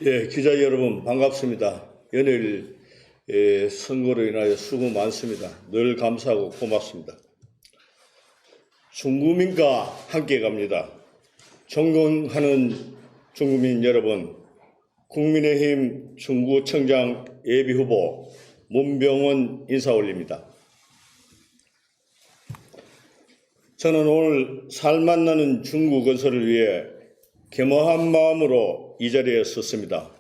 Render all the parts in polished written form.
예, 기자 여러분 반갑습니다. 연일 선거로 인하여 수고 많습니다. 늘 감사하고 고맙습니다. 중구민과 함께 갑니다. 존경하는 중구민 여러분, 국민의힘 중구청장 예비후보 문병원 인사 올립니다. 저는 오늘 살맛 나는 중구 건설을 위해 겸허한 마음으로 이 자리에 섰습니다.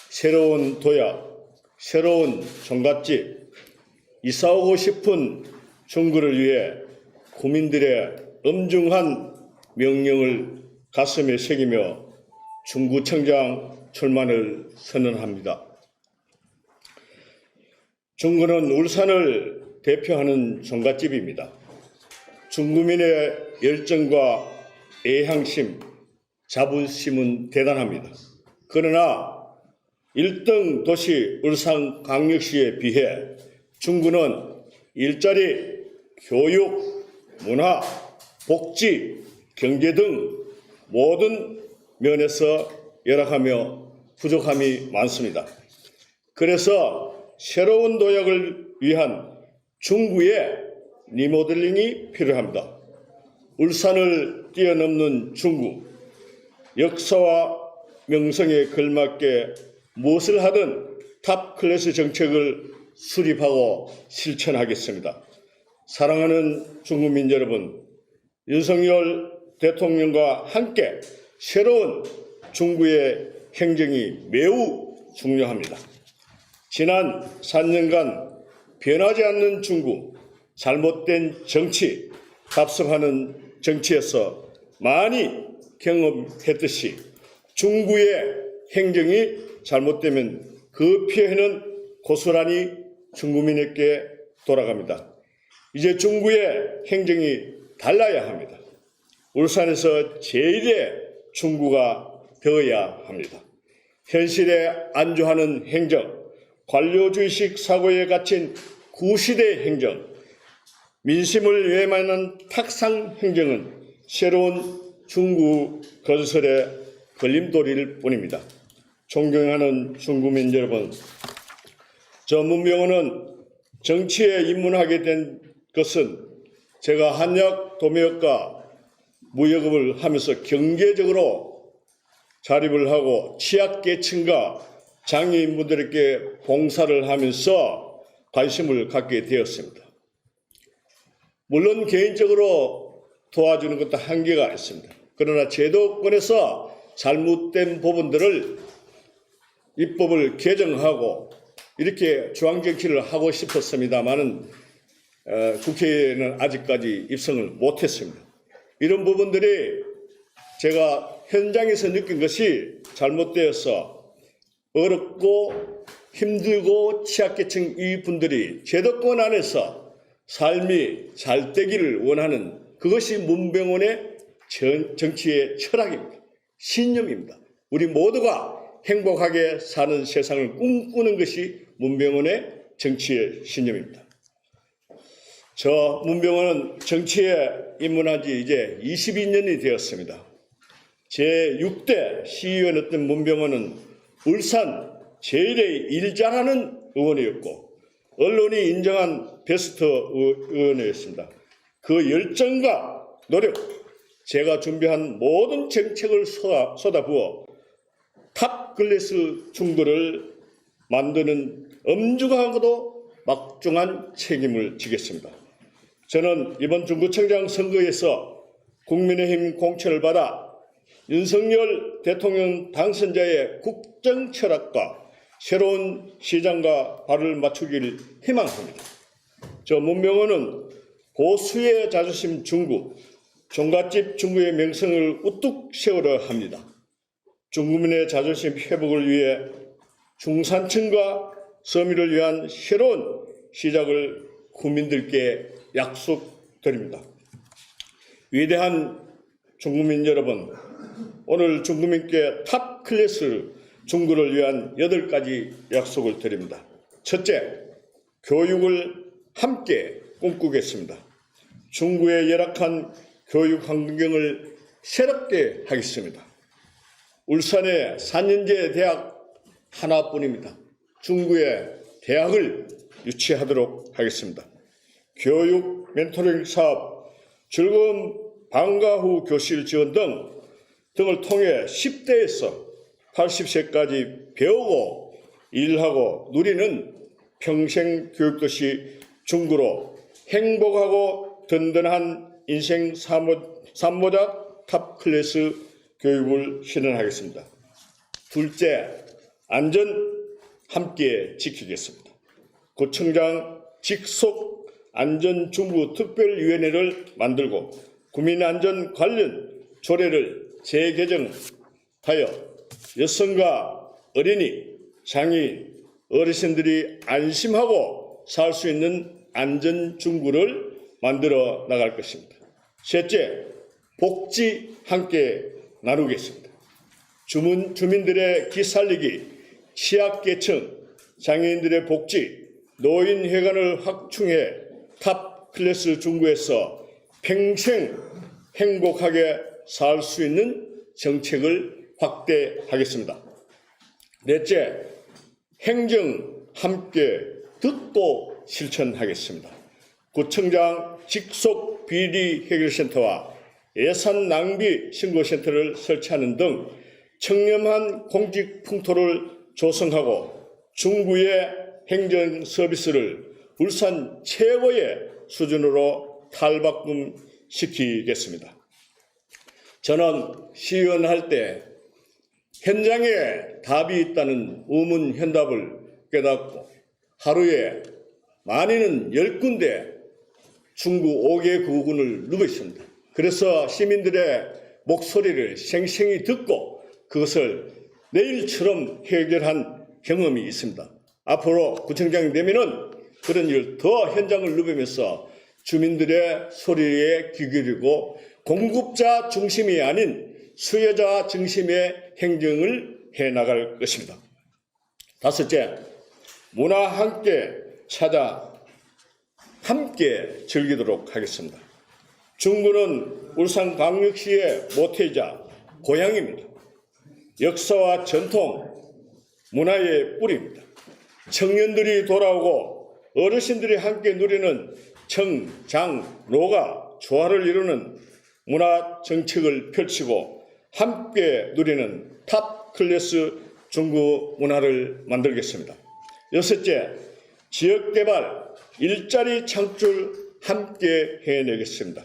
새로운 도약, 새로운 종갓집, 이사오고 싶은 중구를 위해 국민들의 엄중한 명령을 가슴에 새기며 중구청장 출마를 선언합니다. 중구는 울산을 대표하는 종갓집입니다. 중구민의 열정과 애향심, 자부심은 대단합니다. 그러나 1등 도시 울산광역시에 비해 중구는 일자리, 교육, 문화, 복지, 경제 등 모든 면에서 열악하며 부족함이 많습니다. 그래서 새로운 도약을 위한 중구의 리모델링이 필요합니다. 울산을 뛰어넘는 중구, 역사와 명성에 걸맞게 무엇을 하든 탑 클래스 정책을 수립하고 실천하겠습니다. 사랑하는 중구민 여러분, 윤석열 대통령과 함께 새로운 중구의 행정이 매우 중요합니다. 지난 4년간 변하지 않는 중구, 잘못된 정치, 답습하는 정치에서 많이 경험했듯이 중구의 행정이 잘못되면 그 피해는 고스란히 중구민에게 돌아갑니다. 이제 중구의 행정이 달라야 합니다. 울산에서 제1의 중구가 되어야 합니다. 현실에 안주하는 행정, 관료주의식 사고에 갇힌 구시대 행정, 민심을 외면하는 탁상 행정은 새로운 중구 건설의 걸림돌일 뿐입니다. 존경하는 중구민 여러분, 저 문병원은 정치에 입문하게 된 것은 제가 한약 도매업과 무역업을 하면서 경제적으로 자립을 하고 취약계층과 장애인분들에게 봉사를 하면서 관심을 갖게 되었습니다. 물론 개인적으로 도와주는 것도 한계가 있습니다. 그러나 제도권에서 잘못된 부분들을 입법을 개정하고 이렇게 중앙정치를 하고 싶었습니다마는 국회에는 아직까지 입성을 못했습니다. 이런 부분들이 제가 현장에서 느낀 것이 잘못되어서 어렵고 힘들고 취약계층 이분들이 제도권 안에서 삶이 잘 되기를 원하는 그것이 문병원의 정치의 철학입니다. 신념입니다. 우리 모두가 행복하게 사는 세상을 꿈꾸는 것이 문병원의 정치의 신념입니다. 저 문병원은 정치에 입문한 지 이제 22년이 되었습니다. 제6대 시의원이었던 문병원은 울산 제1의 일 잘하는 의원이었고 언론이 인정한 베스트 의원이었습니다. 그 열정과 노력, 제가 준비한 모든 정책을 쏟아부어 탑 클래스 중구를 만드는 엄중하고도 막중한 책임을 지겠습니다. 저는 이번 중구청장 선거에서 국민의힘 공천을 받아 윤석열 대통령 당선자의 국정 철학과 새로운 시장과 발을 맞추기를 희망합니다. 저 문병원은 고수의 자존심 중구, 종갓집 중구의 명성을 우뚝 세우려 합니다. 중구민의 자존심 회복을 위해 중산층과 서민을 위한 새로운 시작을 국민들께 약속드립니다. 위대한 중구민 여러분, 오늘 중구민께 탑 클래스 중구를 위한 8가지 약속을 드립니다. 첫째, 교육을 함께 꿈꾸겠습니다. 중구의 열악한 교육 환경을 새롭게 하겠습니다. 울산의 4년제 대학 하나뿐입니다. 중구에 대학을 유치하도록 하겠습니다. 교육 멘토링 사업, 즐거운 방과 후 교실 지원 등을 통해 10대에서 80세까지 배우고 일하고 누리는 평생 교육도시 중구로 행복하고 든든한 인생 산모자 탑클래스 교육을 실현하겠습니다. 둘째, 안전 함께 지키겠습니다. 구청장 직속 안전중구 특별위원회를 만들고 국민안전 관련 조례를 재개정하여 여성과 어린이, 장애인, 어르신들이 안심하고 살 수 있는 안전중구를 만들어 나갈 것입니다. 셋째, 복지 함께 나누겠습니다. 주민들의 기살리기, 취약계층, 장애인들의 복지, 노인회관을 확충해 탑 클래스 중구에서 평생 행복하게 살 수 있는 정책을 확대하겠습니다. 넷째, 행정 함께 듣고 실천하겠습니다. 구청장 직속 비리 해결센터와 예산 낭비 신고센터를 설치하는 등 청렴한 공직 풍토를 조성하고 중구의 행정 서비스를 울산 최고의 수준으로 탈바꿈시키겠습니다. 저는 시의원할 때 현장에 답이 있다는 우문현답을 깨닫고 하루에 많이는 10군데 중구 5개 구군을 누볐습니다. 그래서 시민들의 목소리를 생생히 듣고 그것을 내일처럼 해결한 경험이 있습니다. 앞으로 구청장이 되면은 그런 일 더 현장을 누비면서 주민들의 소리에 귀 기울이고 공급자 중심이 아닌 수혜자 중심의 행정을 해나갈 것입니다. 다섯째, 문화 함께 찾아 함께 즐기도록 하겠습니다. 중구는 울산광역시의 모태이자 고향입니다. 역사와 전통, 문화의 뿌리입니다. 청년들이 돌아오고 어르신들이 함께 누리는 청, 장, 노가 조화를 이루는 문화 정책을 펼치고 함께 누리는 탑 클래스 중구 문화를 만들겠습니다. 여섯째, 지역개발, 일자리 창출 함께 해내겠습니다.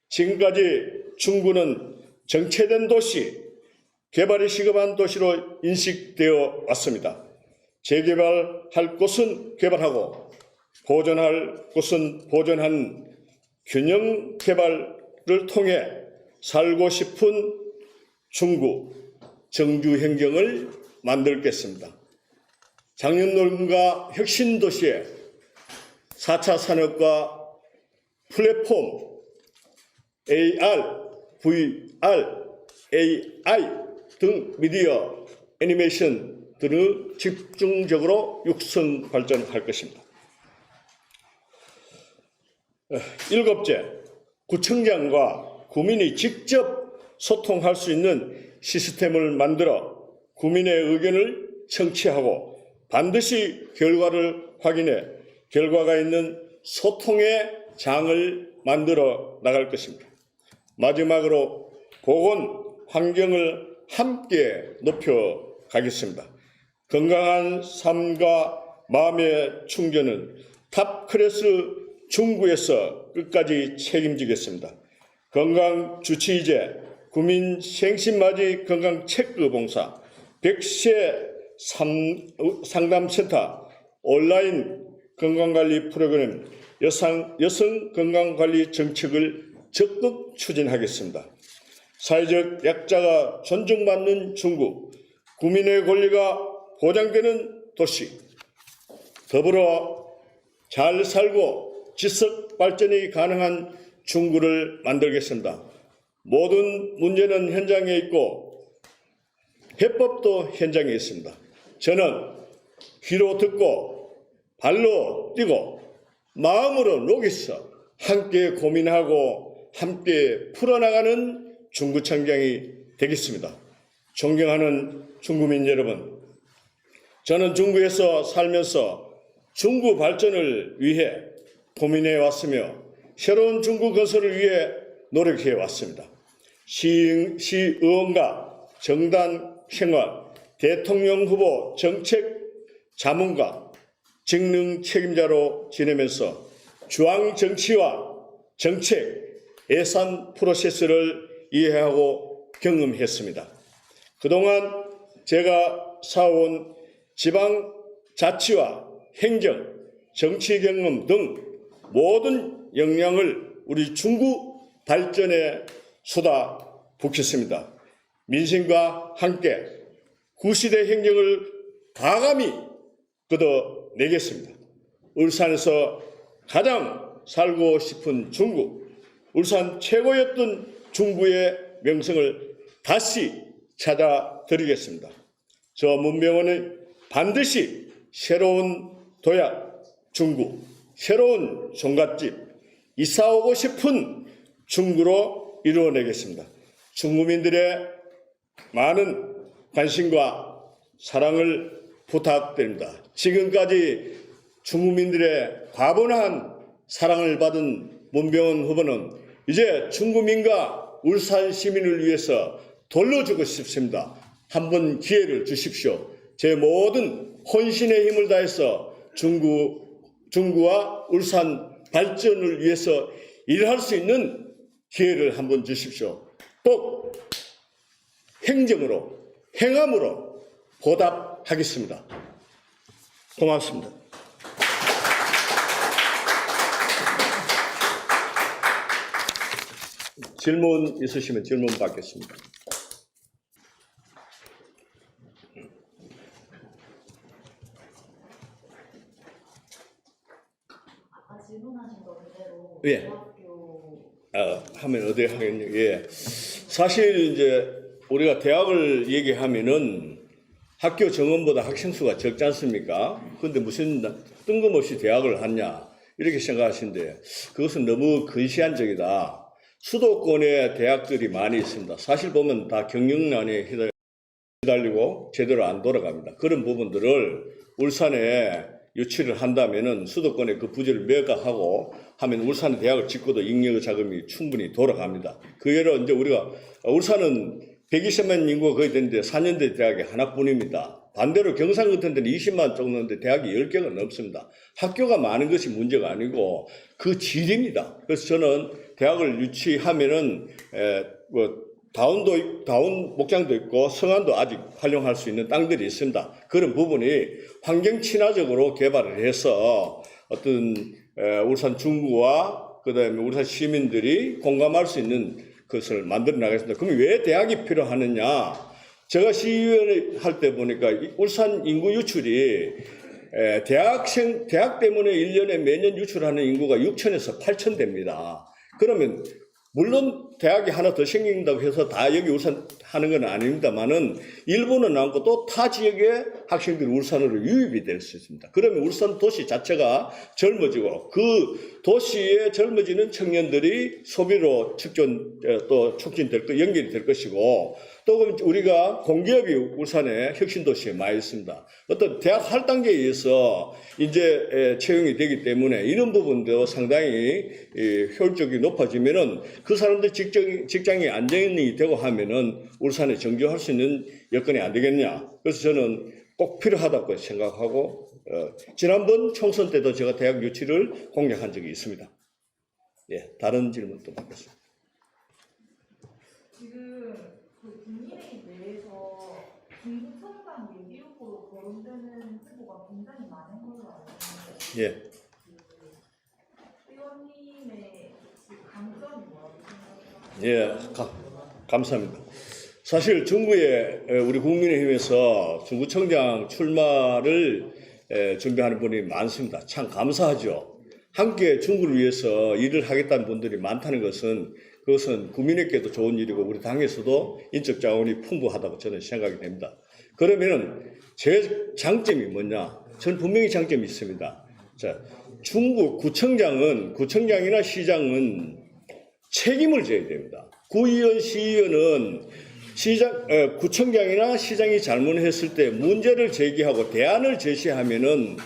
지금까지 중구는 정체된 도시, 개발이 시급한 도시로 인식되어 왔습니다. 재개발할 곳은 개발하고 보존할 곳은 보존한 균형 개발을 통해 살고 싶은 중구, 정주 행정을 만들겠습니다. 장년농가 혁신도시에 4차 산업과 플랫폼, AR, VR, AI 등 미디어, 애니메이션 등을 집중적으로 육성 발전할 것입니다. 일곱째, 구청장과 구민이 직접 소통할 수 있는 시스템을 만들어 구민의 의견을 청취하고 반드시 결과를 확인해 결과가 있는 소통의 장을 만들어 나갈 것입니다. 마지막으로 보건, 환경을 함께 높여 가겠습니다. 건강한 삶과 마음의 충전은 탑 클래스 중구에서 끝까지 책임지겠습니다. 건강주치의제, 구민 생신맞이 건강체크봉사, 100세 상담센터, 온라인 건강관리 프로그램, 여성 건강관리 정책을 적극 추진하겠습니다. 사회적 약자가 존중받는 중구, 구민의 권리가 보장되는 도시, 더불어 잘 살고 지속 발전이 가능한 중구를 만들겠습니다. 모든 문제는 현장에 있고 해법도 현장에 있습니다. 저는 귀로 듣고 발로 뛰고 마음으로 녹여서 함께 고민하고 함께 풀어나가는 중구청장이 되겠습니다. 존경하는 중구민 여러분, 저는 중구에서 살면서 중구 발전을 위해 고민해 왔으며 새로운 중구 건설을 위해 노력해 왔습니다. 시의원과 정당 생활, 대통령 후보 정책 자문과 직능 책임자로 지내면서 중앙 정치와 정책, 예산 프로세스를 이해하고 경험했습니다. 그동안 제가 쌓아온 지방 자치와 행정, 정치 경험 등 모든 역량을 우리 중구 발전에 쏟아붓겠습니다. 민심과 함께 구시대 행정을 과감히 걷어내겠습니다. 울산에서 가장 살고 싶은 중구, 울산 최고였던 중구의 명성을 다시 찾아드리겠습니다. 저 문병원은 반드시 새로운 도약 중구, 새로운 종갓집, 이사오고 싶은 중구로 이루어내겠습니다. 중구민들의 많은 관심과 사랑을 부탁드립니다. 지금까지 중구민들의 과분한 사랑을 받은 문병원 후보는 이제 중구민과 울산 시민을 위해서 돌려주고 싶습니다. 한번 기회를 주십시오. 제 모든 혼신의 힘을 다해서 중구와 울산 발전을 위해서 일할 수 있는 기회를 한번 주십시오. 꼭 행정으로, 행함으로 보답하겠습니다. 고맙습니다. 질문 있으시면 질문 받겠습니다. 아까 질문하신 거 그대로 예. 대학교 하면 어디 하겠냐. 예. 사실 이제 우리가 대학을 얘기하면은 학교 정원보다 학생 수가 적지 않습니까? 그런데 무슨 뜬금없이 대학을 하냐 이렇게 생각하시는데 그것은 너무 근시안적이다. 수도권에 대학들이 많이 있습니다. 사실 보면 다 경영난에 휘달리고 제대로 안 돌아갑니다. 그런 부분들을 울산에 유치를 한다면은 수도권의 그 부지를 매각하고 하면 울산의 대학을 짓고도 잉여 자금이 충분히 돌아갑니다. 그 예로 이제 우리가 울산은 120만 인구가 거의 되는데 4년제 대학이 하나뿐입니다. 반대로 경상 같은 데는 20만 정도인데 대학이 10개가 넘습니다. 학교가 많은 것이 문제가 아니고 그 질입니다. 그래서 저는 대학을 유치하면은 다운 목장도 있고 성안도 아직 활용할 수 있는 땅들이 있습니다. 그런 부분이 환경 친화적으로 개발을 해서 어떤 울산 중구와 그다음에 울산 시민들이 공감할 수 있는 것을 만들어 나가겠습니다. 그럼 왜 대학이 필요하느냐? 제가 시의원 할 때 보니까 울산 인구 유출이 대학 때문에 1년에 매년 유출하는 인구가 6천에서 8천 됩니다. 그러면 물론 대학이 하나 더 생긴다고 해서 다 여기 울산 하는 건 아닙니다만은 일부는 남고 또 타 지역의 학생들이 울산으로 유입이 될 수 있습니다. 그러면 울산 도시 자체가 젊어지고 그 도시에 젊어지는 청년들이 소비로 촉진될 거, 연결이 될 것이고 또 우리가 공기업이 울산에 혁신도시에 많이 있습니다. 어떤 대학 할당제에 의해서 이제 채용이 되기 때문에 이런 부분도 상당히 효율적이 높아지면은 그 사람들 직장이 안정이 되고 하면은 울산에 정주할 수 있는 여건이 안 되겠냐. 그래서 저는 꼭 필요하다고 생각하고 지난번 총선 때도 제가 대학 유치를 공약한 적이 있습니다. 예, 다른 질문 또 받겠습니다. 지금 그 국민의힘 내에서 중구청장 예비 후보로 거론되는 후보가 굉장히 많은 걸로 알고 있는데 예. 그 의원님의 강점이 뭐라고 생각하세요? 예, 감사합니다. 사실 중구에 우리 국민의힘에서 중구청장 출마를 준비하는 분이 많습니다. 참 감사하죠. 함께 중구를 위해서 일을 하겠다는 분들이 많다는 것은 그것은 국민에게도 좋은 일이고 우리 당에서도 인적 자원이 풍부하다고 저는 생각이 됩니다. 그러면은 제 장점이 뭐냐? 저는 분명히 장점이 있습니다. 자, 중구 구청장이나 시장은 책임을 져야 됩니다. 구의원, 시의원은 구청장이나 시장이 잘못했을 때 문제를 제기하고 대안을 제시하면은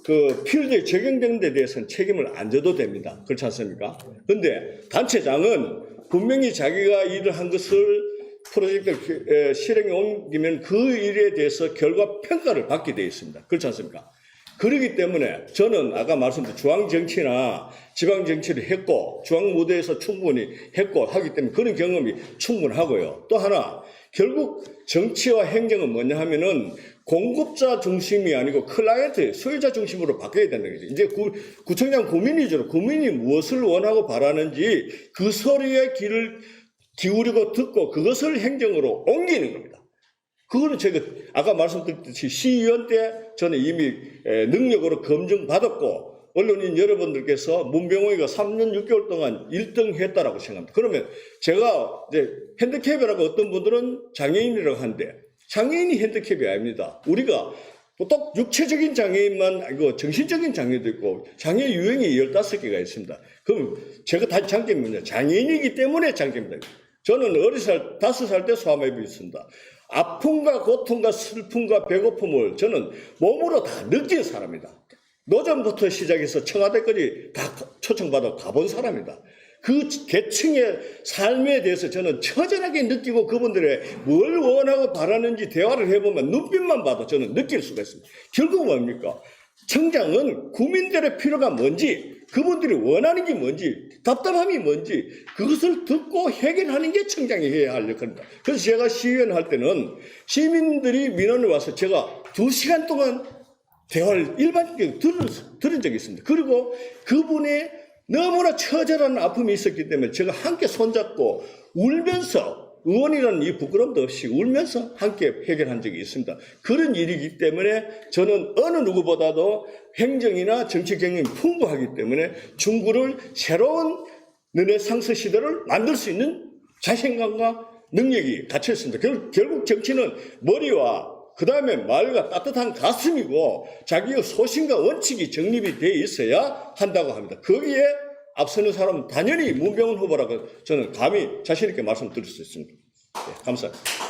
그 필드에 적용되는 데 대해서는 책임을 안 져도 됩니다. 그렇지 않습니까? 근데 단체장은 분명히 자기가 일을 한 것을 프로젝트 실행에 옮기면 그 일에 대해서 결과 평가를 받게 되어 있습니다. 그렇지 않습니까? 그렇기 때문에 저는 아까 말씀드린 중앙정치나 지방정치를 했고 중앙무대에서 충분히 했고 하기 때문에 그런 경험이 충분하고요. 또 하나 결국 정치와 행정은 뭐냐 하면은 공급자 중심이 아니고 클라이언트, 소유자 중심으로 바뀌어야 된다는 거죠. 이제 구청장 고민이죠. 국민이 무엇을 원하고 바라는지 그 소리에 귀를 기울이고 듣고 그것을 행정으로 옮기는 겁니다. 그거는 제가 아까 말씀드렸듯이 시의원 때 저는 이미 능력으로 검증받았고 언론인 여러분들께서 문병호이가 3년 6개월 동안 1등 했다라고 생각합니다. 그러면 제가 이제 핸디캡이라고 어떤 분들은 장애인이라고 하는데 장애인이 핸디캡이 아닙니다. 우리가 또 육체적인 장애인만 아니고 정신적인 장애도 있고 장애 유형이 15개가 있습니다. 그럼 제가 다 장점이 뭐냐? 장애인이기 때문에 장점입니다. 저는 5살 때 소아마비가 있습니다. 아픔과 고통과 슬픔과 배고픔을 저는 몸으로 다 느낀 사람이다. 노점부터 시작해서 청와대까지 다 초청받아 가본 사람이다. 그 계층의 삶에 대해서 저는 처절하게 느끼고 그분들의 뭘 원하고 바라는지 대화를 해보면 눈빛만 봐도 저는 느낄 수가 있습니다. 결국 뭡니까? 청장은 국민들의 필요가 뭔지 그분들이 원하는 게 뭔지 답답함이 뭔지 그것을 듣고 해결하는 게 청장이 해야 할 역할입니다. 그래서 제가 시의원 할 때는 시민들이 민원을 와서 제가 2시간 동안 대화를 일반적으로 들은 적이 있습니다. 그리고 그분의 너무나 처절한 아픔이 있었기 때문에 제가 함께 손잡고 울면서 의원이라는 이 부끄럼도 없이 울면서 함께 해결한 적이 있습니다. 그런 일이기 때문에 저는 어느 누구보다도 행정이나 정치 경험이 풍부하기 때문에 중구를 새로운 르네상스 시대를 만들 수 있는 자신감과 능력이 갖춰 있습니다. 결국 정치는 머리와 그 다음에 말과 따뜻한 가슴이고 자기의 소신과 원칙이 정립이 되어 있어야 한다고 합니다. 거기에 앞서는 사람은 당연히 문병훈 후보라고 저는 감히 자신 있게 말씀드릴 수 있습니다. 네, 감사합니다.